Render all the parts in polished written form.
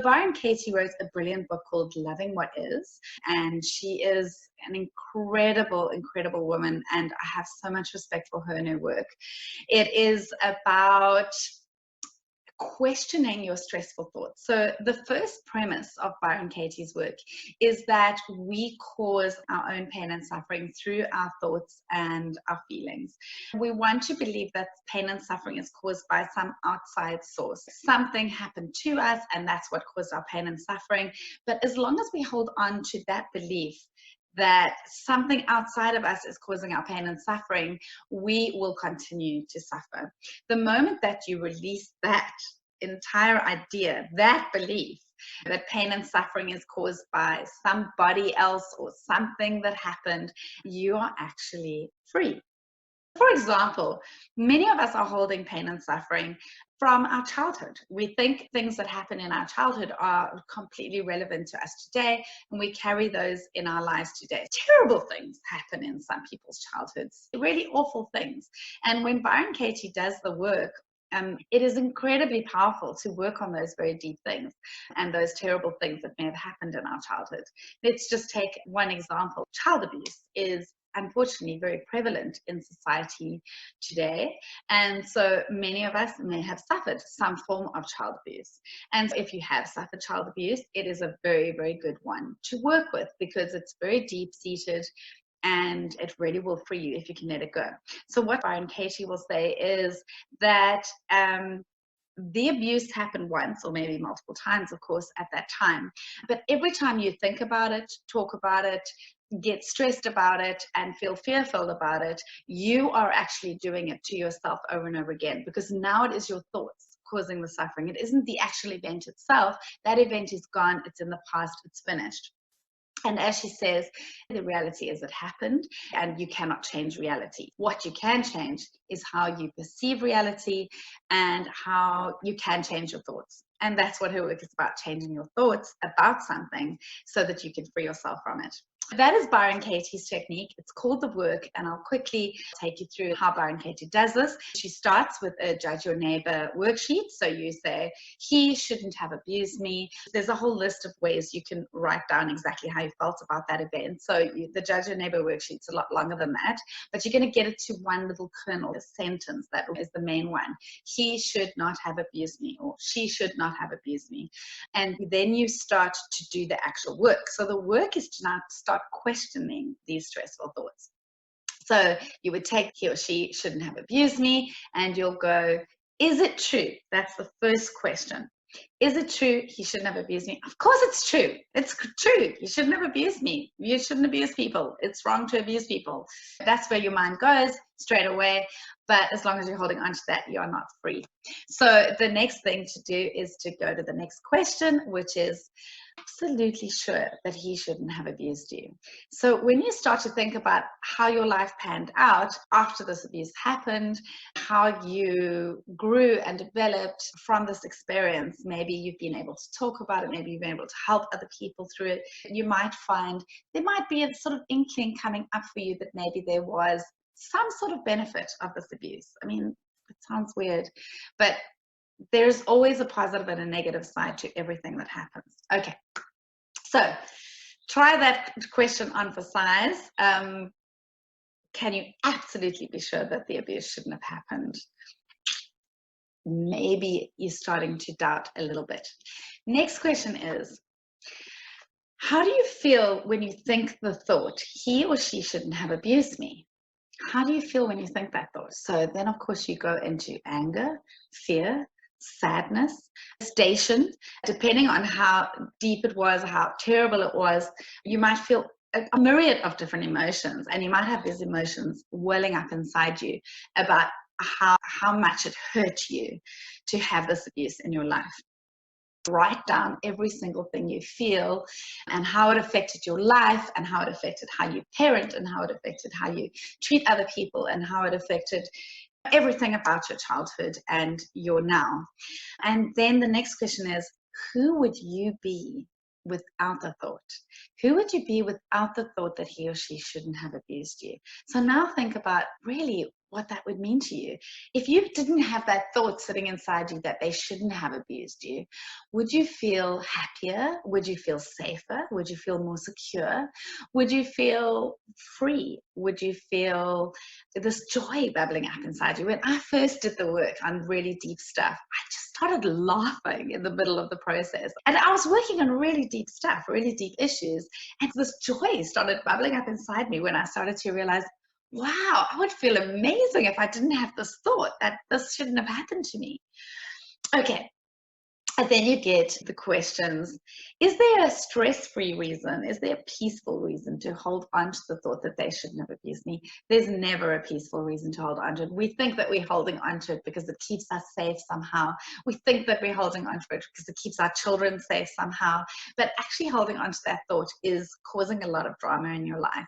Byron Katie wrote a brilliant book called Loving What Is, and she is an incredible, incredible woman, and I have so much respect for her and her work. It is about questioning your stressful thoughts. So the first premise of Byron Katie's work is that we cause our own pain and suffering through our thoughts and our feelings. We want to believe that pain and suffering is caused by some outside source. Something happened to us and that's what caused our pain and suffering. But as long as we hold on to that belief that something outside of us is causing our pain and suffering, we will continue to suffer. The moment that you release that entire idea, that belief that pain and suffering is caused by somebody else or something that happened, you are actually free. For example, many of us are holding pain and suffering from our childhood. We think things that happen in our childhood are completely relevant to us today, and we carry those in our lives today. Terrible things happen in some people's childhoods, really awful things. And when Byron Katie does the work, it is incredibly powerful to work on those very deep things and those terrible things that may have happened in our childhood. Let's just take one example. Child abuse is unfortunately very prevalent in society today, and so many of us may have suffered some form of child abuse. And if you have suffered child abuse, it is a very, very good one to work with because it's very deep-seated and it really will free you if you can let it go. So what Byron Katie will say is that the abuse happened once or maybe multiple times, of course, at that time. But every time you think about it, talk about it, get stressed about it, and feel fearful about it, you are actually doing it to yourself over and over again, because now it is your thoughts causing the suffering. It isn't the actual event itself. That event is gone. It's in the past. It's finished. And as she says, the reality is it happened and you cannot change reality. What you can change is how you perceive reality and how you can change your thoughts. And that's what her work is about, changing your thoughts about something so that you can free yourself from it. That is Byron Katie's technique. It's called The Work, and I'll quickly take you through how Byron Katie does this. She starts with a judge your neighbor worksheet. So you say, he shouldn't have abused me. There's a whole list of ways you can write down exactly how you felt about that event. So the judge your neighbor worksheet's a lot longer than that, but you're going to get it to one little kernel, a sentence that is the main one. He should not have abused me, or she should not have abused me. And then you start to do the actual work. So the work is to now start questioning these stressful thoughts. So you would take he or she shouldn't have abused me, and you'll go, is it true? That's the first question. Is it true he shouldn't have abused me? Of course it's true. It's true. You shouldn't have abused me. You shouldn't abuse people. It's wrong to abuse people. That's where your mind goes straight away. But as long as you're holding on to that, you're not free. So the next thing to do is to go to the next question, which is, absolutely sure that he shouldn't have abused you. So when you start to think about how your life panned out after this abuse happened, how you grew and developed from this experience, maybe you've been able to talk about it, maybe you've been able to help other people through it, you might find there might be a sort of inkling coming up for you that maybe there was some sort of benefit of this abuse. I mean, it sounds weird, but there's always a positive and a negative side to everything that happens. Okay, so try that question on for size. Can you absolutely be sure that the abuse shouldn't have happened? Maybe you're starting to doubt a little bit. Next question is, how do you feel when you think the thought, he or she shouldn't have abused me? How do you feel when you think that thought? So then, of course, you go into anger, fear, sadness, devastation. Depending on how deep it was, how terrible it was, you might feel a myriad of different emotions, and you might have these emotions welling up inside you about how much it hurt you to have this abuse in your life. Write down every single thing you feel and how it affected your life and how it affected how you parent and how it affected how you treat other people and how it affected everything about your childhood and your now. And then the next question is, who would you be without the thought? Who would you be without the thought that he or she shouldn't have abused you? So now think about, really, what that would mean to you. If you didn't have that thought sitting inside you that they shouldn't have abused you, would you feel happier? Would you feel safer? Would you feel more secure? Would you feel free? Would you feel this joy bubbling up inside you? When I first did the work on really deep stuff, I just started laughing in the middle of the process. And I was working on really deep stuff, really deep issues. And this joy started bubbling up inside me when I started to realize, wow, I would feel amazing if I didn't have this thought that this shouldn't have happened to me. Okay. And then you get the questions. Is there a stress-free reason? Is there a peaceful reason to hold on to the thought that they shouldn't have abused me? There's never a peaceful reason to hold on to it. We think that we're holding on to it because it keeps us safe somehow. We think that we're holding on to it because it keeps our children safe somehow. But actually holding on to that thought is causing a lot of drama in your life.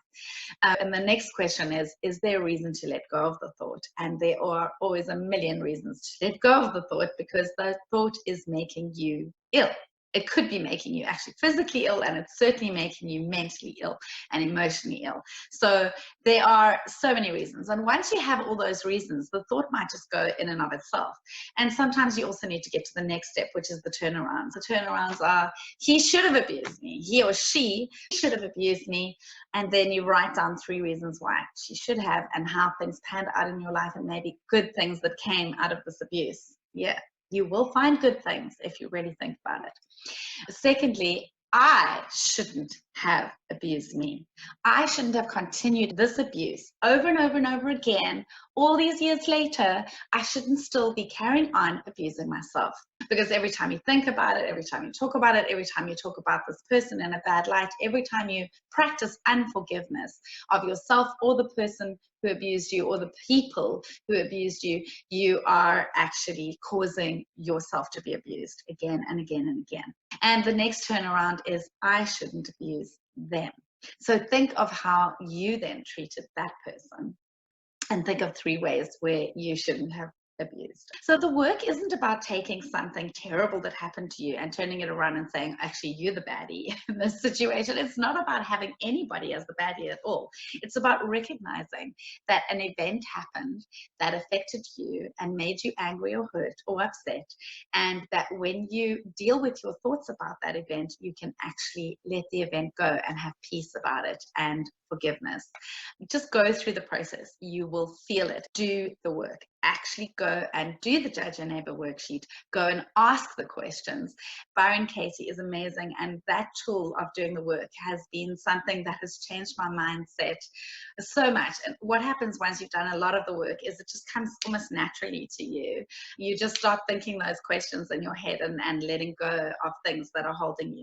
And the next question is there a reason to let go of the thought? And there are always a million reasons to let go of the thought, because the thought is making you ill. It could be making you actually physically ill, and it's certainly making you mentally ill and emotionally ill. So there are so many reasons. And once you have all those reasons, the thought might just go in and of itself. And sometimes you also need to get to the next step, which is the turnarounds. The turnarounds are, he should have abused me. He or she should have abused me. And then you write down 3 reasons why she should have, and how things panned out in your life, and maybe good things that came out of this abuse. Yeah. You will find good things if you really think about it. Secondly, I shouldn't have abused me. I shouldn't have continued this abuse over and over and over again. All these years later, I shouldn't still be carrying on abusing myself. Because every time you think about it, every time you talk about it, every time you talk about this person in a bad light, every time you practice unforgiveness of yourself or the person who abused you or the people who abused you, you are actually causing yourself to be abused again and again and again. And the next turnaround is, I shouldn't abuse them. So think of how you then treated that person, and think of 3 ways where you shouldn't have abused. So the work isn't about taking something terrible that happened to you and turning it around and saying, actually, you're the baddie in this situation. It's not about having anybody as the baddie at all. It's about recognizing that an event happened that affected you and made you angry or hurt or upset, and that when you deal with your thoughts about that event, you can actually let the event go and have peace about it and forgiveness. Just go through the process. You will feel it. Do the work. Actually go and do the Judge Your Neighbor worksheet. Go and ask the questions. Byron Katie is amazing, and that tool of doing the work has been something that has changed my mindset so much. And what happens once you've done a lot of the work is it just comes almost naturally to you. You just start thinking those questions in your head and letting go of things that are holding you